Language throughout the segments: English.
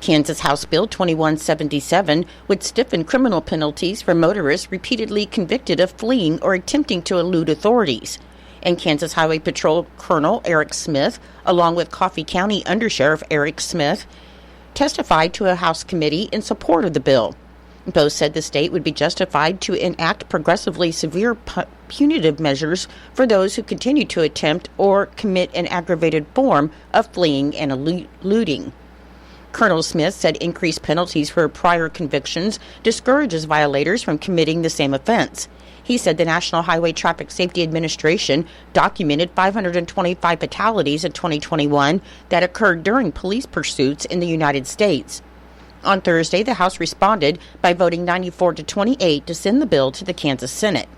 Kansas House Bill 2177 would stiffen criminal penalties for motorists repeatedly convicted of fleeing or attempting to elude authorities. And Kansas Highway Patrol Colonel Eric Smith, along with Coffee County Undersheriff Eric Smith, testified to a House committee in support of the bill. Both said the state would be justified to enact progressively severe punitive measures for those who continue to attempt or commit an aggravated form of fleeing and eluding. Colonel Smith said increased penalties for prior convictions discourages violators from committing the same offense. He said the National Highway Traffic Safety Administration documented 525 fatalities in 2021 that occurred during police pursuits in the United States. On Thursday, the House responded by voting 94-28 to send the bill to the Kansas Senate.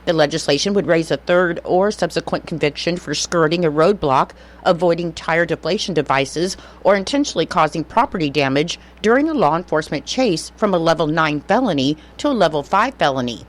The legislation would raise a third or subsequent conviction for skirting a roadblock, avoiding tire deflation devices, or intentionally causing property damage during a law enforcement chase from a level 9 felony to a level 5 felony.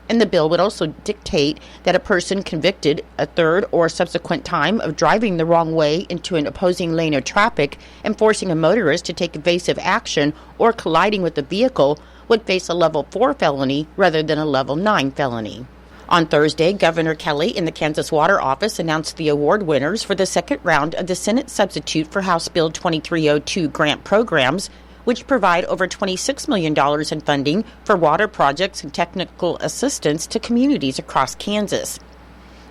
And the bill would also dictate that a person convicted a third or subsequent time of driving the wrong way into an opposing lane of traffic and forcing a motorist to take evasive action or colliding with the vehicle would face a level 4 felony rather than a level 9 felony. On Thursday, Governor Kelly in the Kansas Water Office announced the award winners for the second round of the Senate substitute for House Bill 2302 grant programs, which provide over $26 million in funding for water projects and technical assistance to communities across Kansas.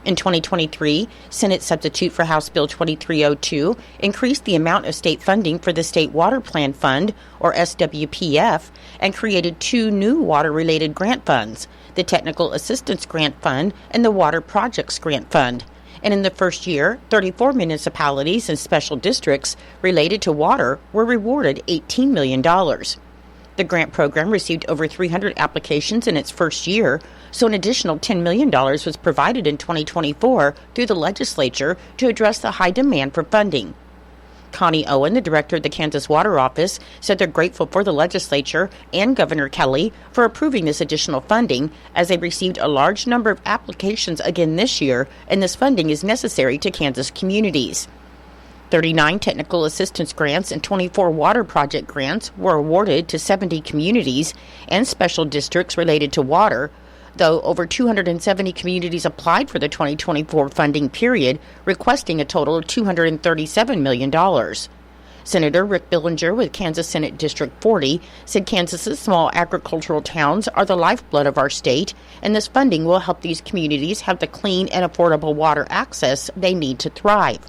In 2023, Senate substitute for House Bill 2302 increased the amount of state funding for the State Water Plan Fund, or SWPF, and created two new water-related grant funds, the Technical Assistance Grant Fund and the Water Projects Grant Fund. And in the first year, 34 municipalities and special districts related to water were rewarded $18 million. The grant program received over 300 applications in its first year, so an additional $10 million was provided in 2024 through the legislature to address the high demand for funding. Connie Owen, the director of the Kansas Water Office, said they're grateful for the legislature and Governor Kelly for approving this additional funding, as they received a large number of applications again this year, and this funding is necessary to Kansas communities. 39 technical assistance grants and 24 water project grants were awarded to 70 communities and special districts related to water, though over 270 communities applied for the 2024 funding period, requesting a total of $237 million. Senator Rick Billinger with Kansas Senate District 40 said Kansas's small agricultural towns are the lifeblood of our state, and this funding will help these communities have the clean and affordable water access they need to thrive.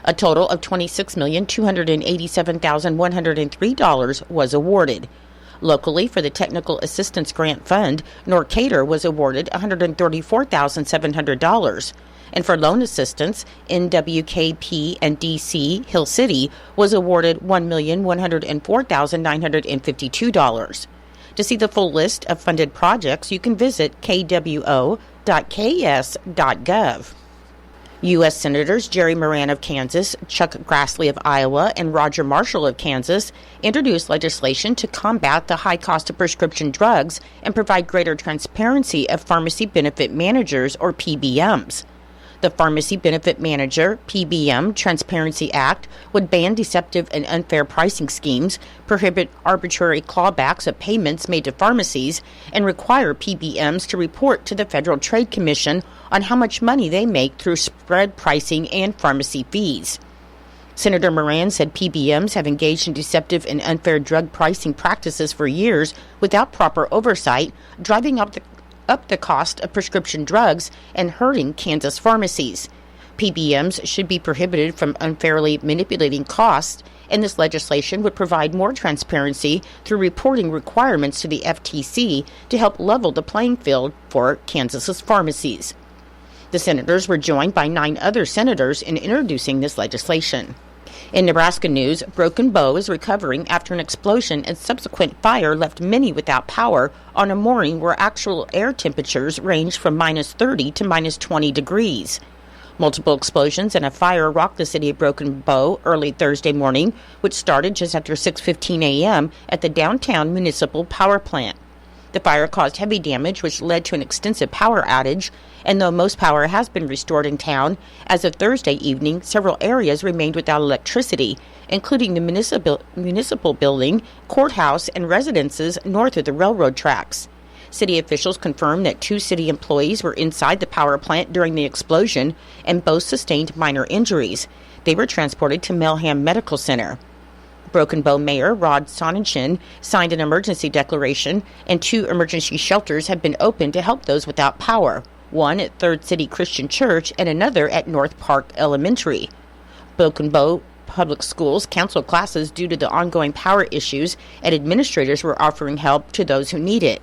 A total of $26,287,103 was awarded. Locally, for the Technical Assistance Grant Fund, Norcatur was awarded $134,700. And for loan assistance, NWKP and DC Hill City was awarded $1,104,952. To see the full list of funded projects, you can visit kwo.ks.gov. U.S. Senators Jerry Moran of Kansas, Chuck Grassley of Iowa, and Roger Marshall of Kansas introduced legislation to combat the high cost of prescription drugs and provide greater transparency of pharmacy benefit managers, or PBMs. The Pharmacy Benefit Manager, PBM, Transparency Act would ban deceptive and unfair pricing schemes, prohibit arbitrary clawbacks of payments made to pharmacies, and require PBMs to report to the Federal Trade Commission on how much money they make through spread pricing and pharmacy fees. Senator Moran said PBMs have engaged in deceptive and unfair drug pricing practices for years without proper oversight, driving up the cost of prescription drugs and hurting Kansas pharmacies. PBMs should be prohibited from unfairly manipulating costs, and this legislation would provide more transparency through reporting requirements to the FTC to help level the playing field for Kansas's pharmacies. The senators were joined by 9 other senators in introducing this legislation. In Nebraska news, Broken Bow is recovering after an explosion and subsequent fire left many without power on a mooring where actual air temperatures ranged from -30 to -20 degrees. Multiple explosions and a fire rocked the city of Broken Bow early Thursday morning, which started just after 6:15 a.m. at the downtown municipal power plant. The fire caused heavy damage, which led to an extensive power outage, and though most power has been restored in town, as of Thursday evening, several areas remained without electricity, including the municipal building, courthouse, and residences north of the railroad tracks. City officials confirmed that 2 city employees were inside the power plant during the explosion, and both sustained minor injuries. They were transported to Melham Medical Center. Broken Bow Mayor Rod Sonnenschein signed an emergency declaration, and 2 emergency shelters have been opened to help those without power, one at Third City Christian Church and another at North Park Elementary. Broken Bow Public Schools canceled classes due to the ongoing power issues, and administrators were offering help to those who need it.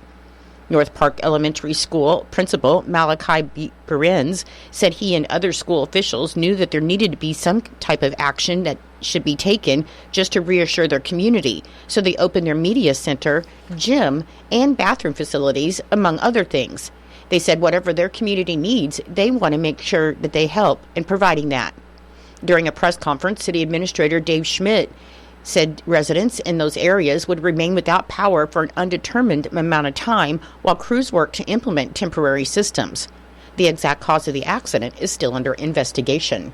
North Park Elementary School principal Malachi Behrens said he and other school officials knew that there needed to be some type of action that should be taken just to reassure their community, so they opened their media center, gym, and bathroom facilities, among other things. They said whatever their community needs, they want to make sure that they help in providing that. During a press conference, City Administrator Dave Schmidt said residents in those areas would remain without power for an undetermined amount of time while crews work to implement temporary systems. The exact cause of the accident is still under investigation.